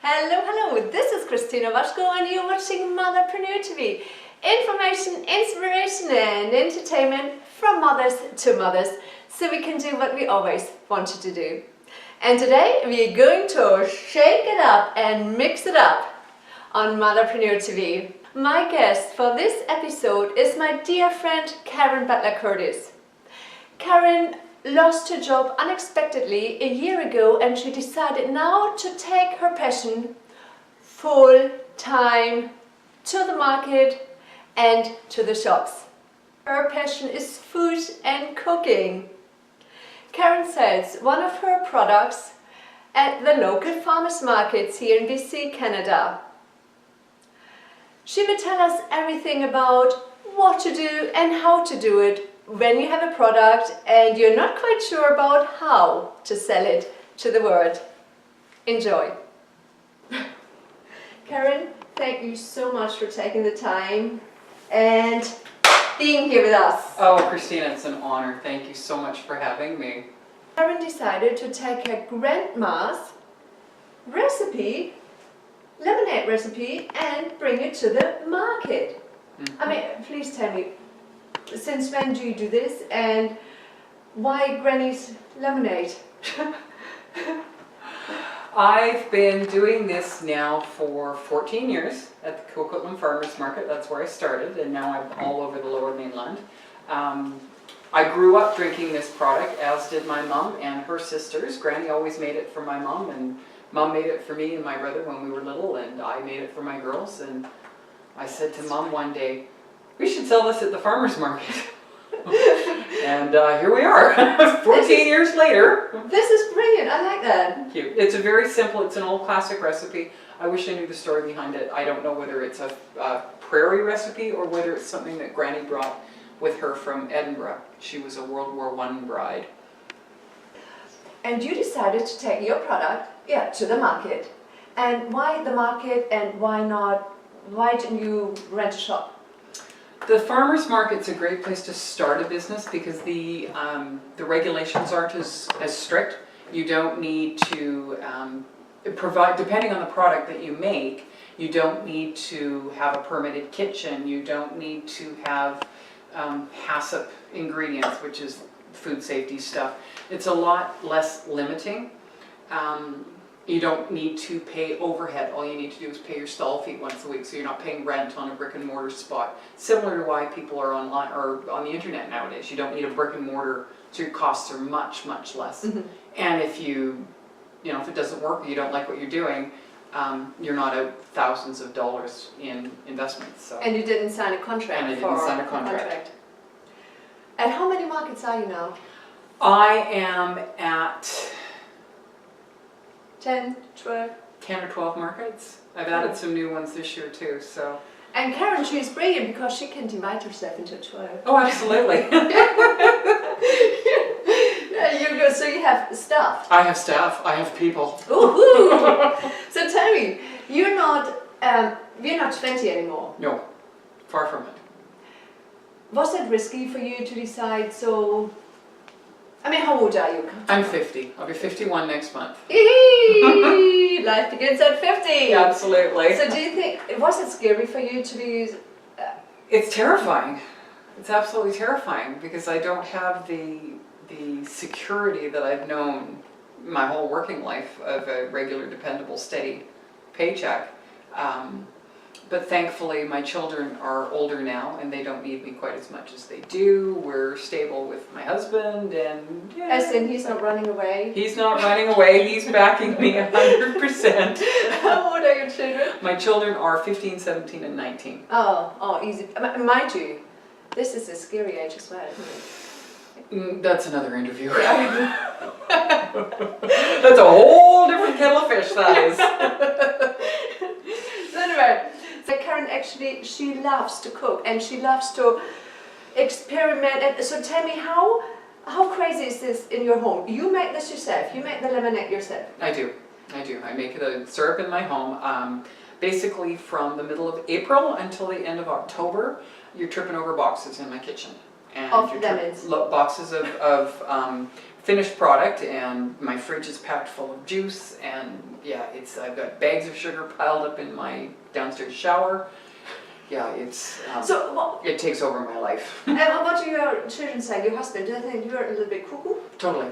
Hello, this is Christina Waschko and you're watching Motherpreneur TV. Information, inspiration and entertainment from mothers to mothers, so we can do what we always wanted to do. And today we're going to shake it up and mix it up on Motherpreneur TV. My guest for this episode is my dear friend Karen Butler Curtis. Karen lost her job unexpectedly a year ago and she decided now to take her passion full time to the market and to the shops. Her passion is food and cooking. Karen sells one of her products at the local farmers markets here in BC, Canada. She will tell us everything about what to do and how to do it when you have a product and you're not quite sure about how to sell it to the world. Enjoy! Karen, thank you so much for taking the time and being here with us. Oh, Christina, it's an honor. Thank you so much for having me. Karen decided to take her grandma's recipe, lemonade recipe, and bring it to the market. I mean, please tell me, since when do you do this and why Granny's lemonade? I've been doing this now for 14 years at the Coquitlam Farmers Market. That's where I started, and now I'm all over the Lower Mainland. I grew up drinking this product, as did my mom and her sisters. Granny always made it for my mom, and Mom made it for me and my brother when we were little, and I made it for my girls. And I said to Mom one day, we should sell this at the farmer's market. And here we are, 14 years later. This is brilliant, I like that. Thank you. It's a very simple, it's an old classic recipe. I wish I knew the story behind it. I don't know whether it's a prairie recipe or whether it's something that Granny brought with her from Edinburgh. She was a World War I bride. And you decided to take your product, to the market. And why the market and why didn't you rent a shop? The farmers market's a great place to start a business because the regulations aren't as strict. You don't need to provide, depending on the product that you make, you don't need to have a permitted kitchen. You don't need to have HACCP ingredients, which is food safety stuff. It's a lot less limiting. You don't need to pay overhead. All you need to do is pay your stall fee once a week, so you're not paying rent on a brick and mortar spot. Similar to why people are online or on the internet nowadays. You don't need a brick and mortar, so your costs are much, much less. Mm-hmm. And if if it doesn't work, or you don't like what you're doing, you're not out thousands of dollars in investments. So. And you didn't sign a contract. And I didn't sign a contract. And how many markets are you now? I am at 10, 12? 10 or 12 markets. I've added some new ones this year too, so. And Karen, she's brilliant because she can divide herself into 12. Oh, absolutely. You go, so you have staff. I have staff, I have people. Ooh. So tell me, you're not 20 anymore. No, far from it. Was it risky for you to decide I mean, how old are you? I'm 50. I'll be 51 next month. Life begins at 50. Absolutely. So do you think, was it scary for you to be... It's terrifying. It's absolutely terrifying because I don't have the security that I've known my whole working life of a regular, dependable, steady paycheck. But thankfully my children are older now and they don't need me quite as much as they do. We're stable with my husband and... Yeah. As in he's not running away? He's not running away, he's backing me 100%. How old are your children? My children are 15, 17 and 19. Oh, easy. Mind you, this is a scary age as well, isn't it? That's another interview. That's a whole different kettle of fish, that is. So anyway, so Karen actually, she loves to cook and she loves to experiment. And so tell me, how crazy is this in your home? You make this yourself? You make the lemonade yourself? I do. I make the syrup in my home. Basically from the middle of April until the end of October, you're tripping over boxes in my kitchen. and Of your lemons. boxes of finished product, and my fridge is packed full of juice, and yeah, I've got bags of sugar piled up in my downstairs shower. Yeah, it takes over my life. And what do your children say? Your husband, do they think you're a little bit cuckoo? Totally.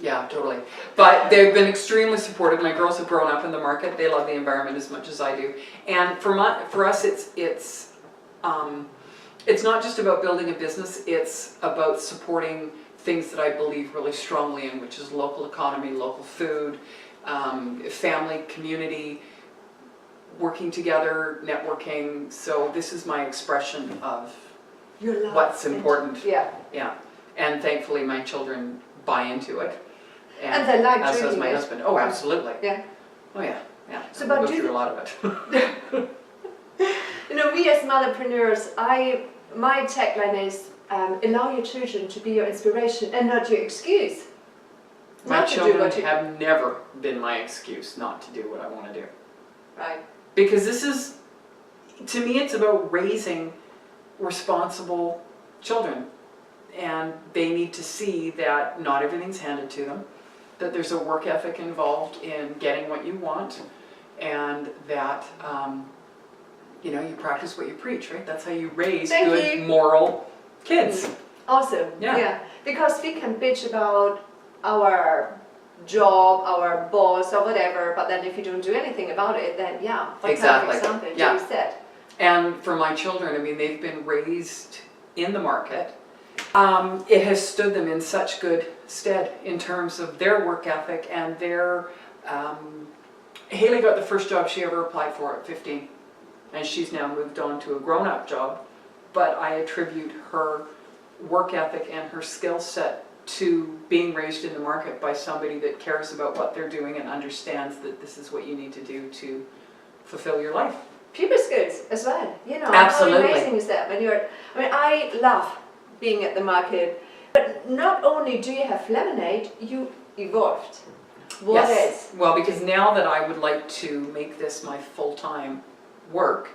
Yeah, totally. But they've been extremely supportive. My girls have grown up in the market. They love the environment as much as I do. And for us, it's not just about building a business. It's about supporting things that I believe really strongly in, which is local economy, local food, family, community, working together, networking. So this is my expression of what's important. Yeah. Yeah. And thankfully my children buy into it. And they like as does drinking my it. husband. Oh, absolutely. Yeah. Oh, yeah. Yeah. So, We but go do through a lot of it. You know, we as mothers, my tagline is allow your children to be your inspiration and not your excuse. My Not to do children what you have never been my excuse not to do what I want to do. right. Because to me, it's about raising responsible children. And they need to see that not everything's handed to them, that there's a work ethic involved in getting what you want, and that, you practice what you preach, right? That's how you raise good, moral kids. Awesome. Yeah. Because we can bitch about our job, our boss, or whatever, but then if you don't do anything about it, then what Exactly. kind of example do Yeah. you set? And for my children, I mean, they've been raised in the market. It has stood them in such good stead in terms of their work ethic and their, Haley got the first job she ever applied for at 15, and she's now moved on to a grown-up job, but I attribute her work ethic and her skill set to being raised in the market by somebody that cares about what they're doing and understands that this is what you need to do to fulfill your life. People skills as well, Absolutely. How amazing is that when I love being at the market, but not only do you have lemonade, you evolved. What Yes. is? Well, because now that I would like to make this my full-time work,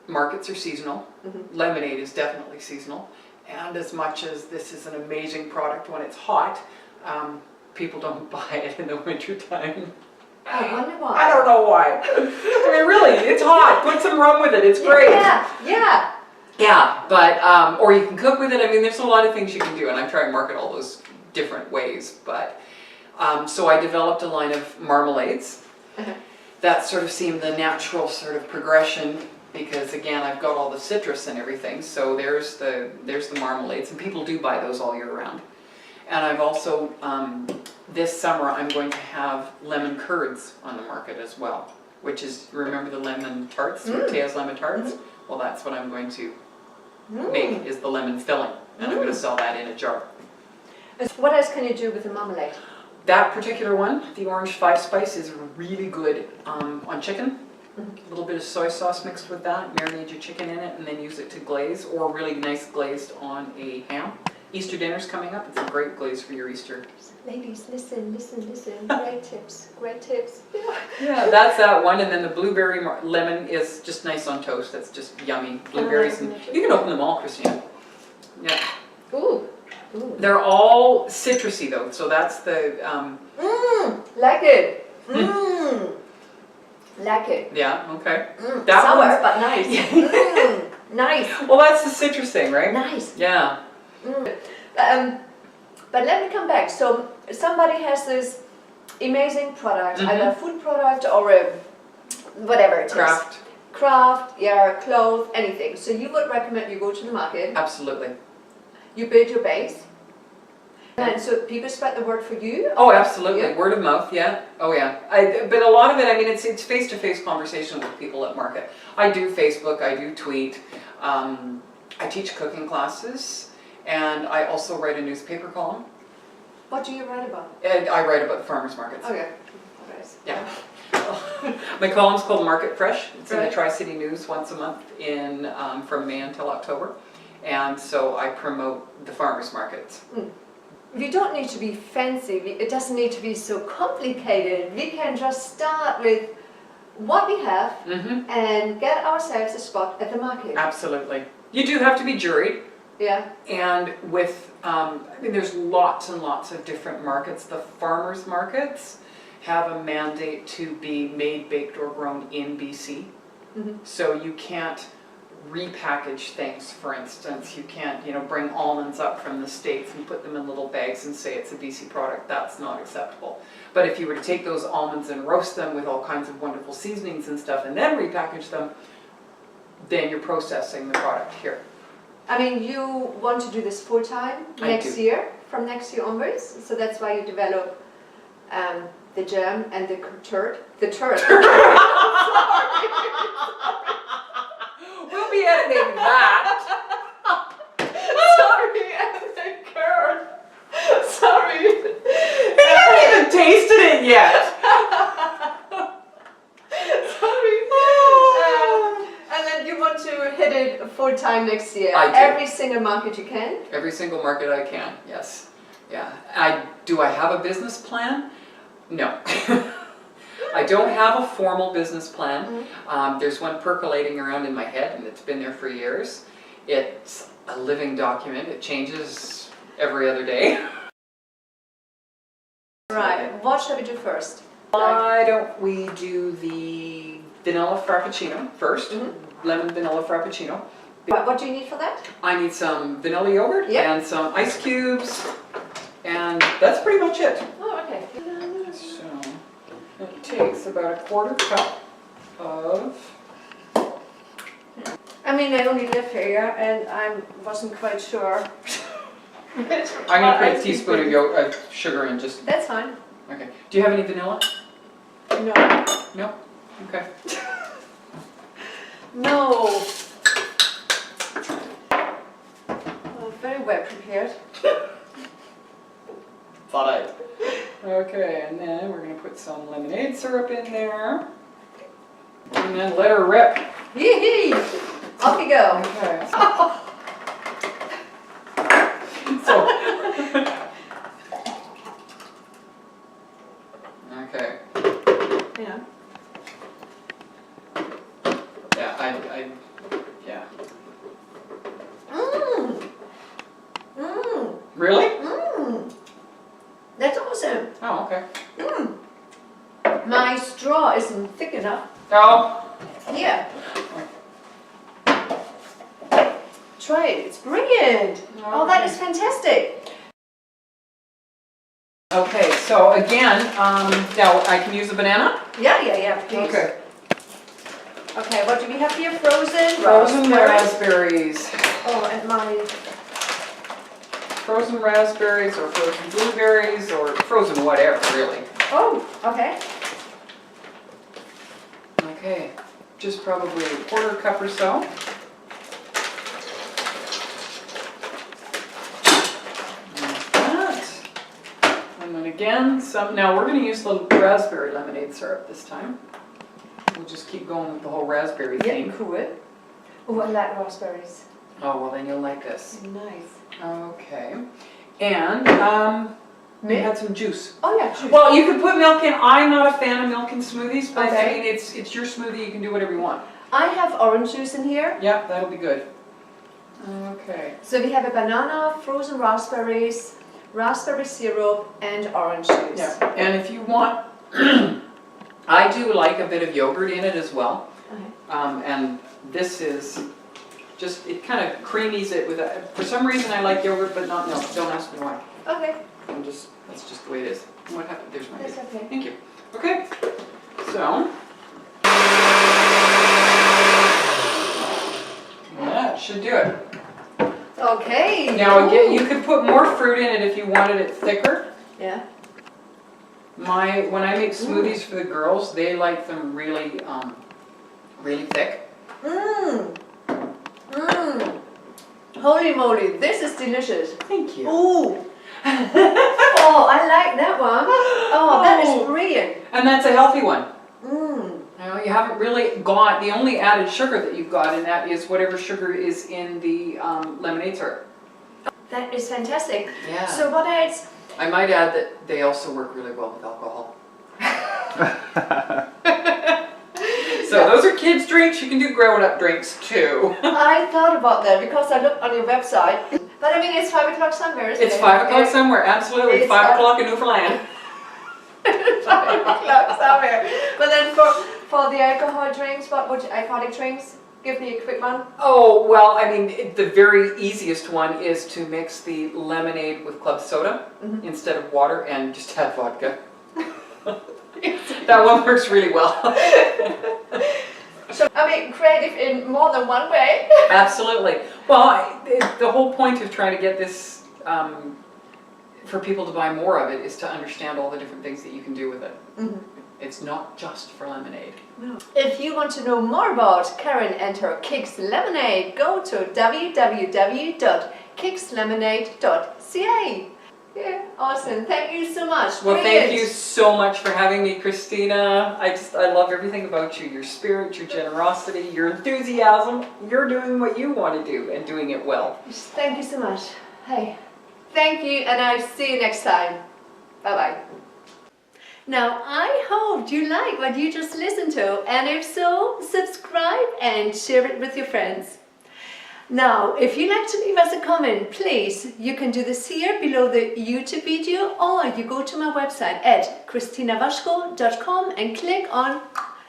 markets are seasonal. Mm-hmm. Lemonade is definitely seasonal. And as much as this is an amazing product when it's hot, people don't buy it in the wintertime. I wonder why. I don't know why. I mean, really, it's hot. Put some rum with it. It's great. Yeah. Yeah, but, or you can cook with it. I mean, there's a lot of things you can do, and I'm trying to market all those different ways. But, so I developed a line of marmalades. Uh-huh. That sort of seemed the natural sort of progression, because again, I've got all the citrus and everything. So there's the marmalades, and people do buy those all year round. And I've also, this summer, I'm going to have lemon curds on the market as well, which is, remember the lemon tarts, Matea's lemon tarts? Mm-hmm. Well, that's what I'm going to make, is the lemon filling, and I'm going to sell that in a jar. What else can you do with the marmalade? That particular one, the orange 5-spice, is really good on chicken. A little bit of soy sauce mixed with that, marinate your chicken in it, and then use it to glaze, or really nice glazed on a ham. Easter dinner's coming up. It's a great glaze for your Easter. Ladies, listen. Great tips. Yeah, that's that one. And then the blueberry lemon is just nice on toast. That's just yummy. Blueberries, and you can open them all, Christina. Yeah. Ooh. They're all citrusy though, so that's the. Like it. Like it. Yeah. Okay. That sour, but nice. Nice. Well, that's the citrus thing, right? Nice. Yeah. But let me come back. So somebody has this amazing product, either a food product or a whatever it is. Craft, clothes, anything. So you would recommend you go to the market. Absolutely. You build your base. And so people spread the word for you? Oh, absolutely. Yeah. Word of mouth, yeah. Oh, yeah. But a lot of it, I mean, it's face-to-face conversation with people at market. I do Facebook, I do tweet. I teach cooking classes, and I also write a newspaper column. What do you write about? And I write about farmers markets. Okay. Yeah. My column's called Market Fresh. It's in the Tri-City News once a month from May until October. And so I promote the farmers markets. We don't need to be fancy. It doesn't need to be so complicated. We can just start with what we have and get ourselves a spot at the market. Absolutely. You do have to be juried. Yeah. And with, I mean, there's lots and lots of different markets. The farmers markets have a mandate to be made, baked, or grown in BC. Mm-hmm. So you can't repackage things, for instance. You can't, bring almonds up from the States and put them in little bags and say it's a BC product. That's not acceptable. But if you were to take those almonds and roast them with all kinds of wonderful seasonings and stuff and then repackage them, then you're processing the product here. I mean, you want to do this full time next year, from next year onwards. So that's why you develop the jam and the turd. The turd. We'll be editing that. Sorry, and the curd. Sorry. You haven't even tasted it yet. Sorry. And then you want to hit it full time next year. I do. Every single market you can. Every single market I can, yes. Yeah. Do I have a business plan? No. I don't have a formal business plan. There's one percolating around in my head, and it's been there for years. It's a living document. It changes every other day. Right. What shall we do first? Why don't we do the vanilla frappuccino first? Lemon vanilla frappuccino. What do you need for that? I need some vanilla yogurt Yep. and some ice cubes, and that's pretty much it. Oh, okay. So it takes about 1/4 cup of. I mean, I only live here, and I wasn't quite sure. I'm gonna put a teaspoon of sugar in just. That's fine. Okay. Do you have any vanilla? No. No. Okay. No. Oh, very well prepared. Thought I'd. Okay, and then we're gonna put some lemonade syrup in there, and then let her rip. Yee-hee! Off you go. Okay. So. Okay. Yeah. Yeah, yeah. Really? That's awesome. Oh, okay. My straw isn't thick enough. Oh. Here. Try it. It's brilliant. Oh, that is fantastic. Okay, so again, now I can use a banana? Yeah, please. Okay. Okay, what do we have here? Frozen Frozen raspberries. raspberries. Oh, and my... Frozen raspberries or frozen blueberries or frozen whatever, really. Oh, okay. Okay, just probably 1/4 cup or so. Like that. And then again, now we're going to use the raspberry lemonade syrup this time. We'll just keep going with the whole raspberry thing. Yeah, cool. Oh, I like raspberries. Oh, well then you'll like this. Nice. Okay. And we had some juice. Oh yeah, juice. Well, you could put milk in. I'm not a fan of milk in smoothies, but Okay. I mean, it's your smoothie. You can do whatever you want. I have orange juice in here. Yeah, that'll be good. Okay. So we have a banana, frozen raspberries, raspberry syrup, and orange juice. Yeah, and if you want, I do like a bit of yogurt in it as well. Okay. And this is just, it kind of creamies it with for some reason I like yogurt, but not milk. Don't ask me why. Okay. That's just the way it is. What happened? There's my That's baby. okay. Thank you. Okay, so. That should do it. Okay. Now again, you could put more fruit in it if you wanted it thicker. Yeah. When I make smoothies for the girls, they like them really, really thick. Holy moly, this is delicious. Thank you. Ooh. Oh, I like that one. Oh, that is brilliant. And that's a healthy one. Mm. You haven't really got, the only added sugar that you've got in that is whatever sugar is in the lemonade syrup. That is fantastic. Yeah. So what else? I might add that they also work really well with alcohol. So So those are kids' drinks. You can do grown-up drinks too. I thought about that because I looked on your website. But I mean, it's 5 o'clock somewhere, isn't it? It's 5 o'clock somewhere, absolutely. It's 5 o'clock in Newfoundland. 5 o'clock somewhere. But then for the alcohol drinks, what would alcoholic drinks? Give me a quick one. Oh, well, I mean, the very easiest one is to mix the lemonade with club soda instead of water and just add vodka. That one works really well. So, I mean, creative in more than one way. Absolutely. Well, the whole point of trying to get this for people to buy more of it is to understand all the different things that you can do with it. It's not just for lemonade. No. If you want to know more about Karen and her KICS lemonade, go to www.kicslemonade.ca. Yeah, awesome. Thank you so much. Well, Brilliant. thank you so much for having me, Christina. I love everything about you. Your spirit, your generosity, your enthusiasm. You're doing what you want to do and doing it well. Thank you so much. Hey, thank you, and I'll see you next time. Bye-bye. Now, I hope you like what you just listened to, and if so, subscribe and share it with your friends. Now, if you'd like to leave us a comment, please, you can do this here below the YouTube video, or you go to my website at christinawaschko.com and click on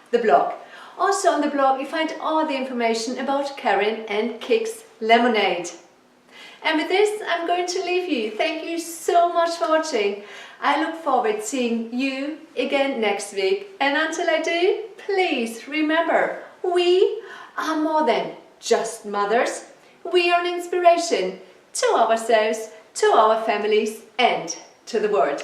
the blog. Also on the blog, you find all the information about Karen and KICS Lemonade. And with this, I'm going to leave you. Thank you so much for watching. I look forward to seeing you again next week. And until I do, please remember, we are more than just mothers. We are an inspiration to ourselves, to our families, and to the world.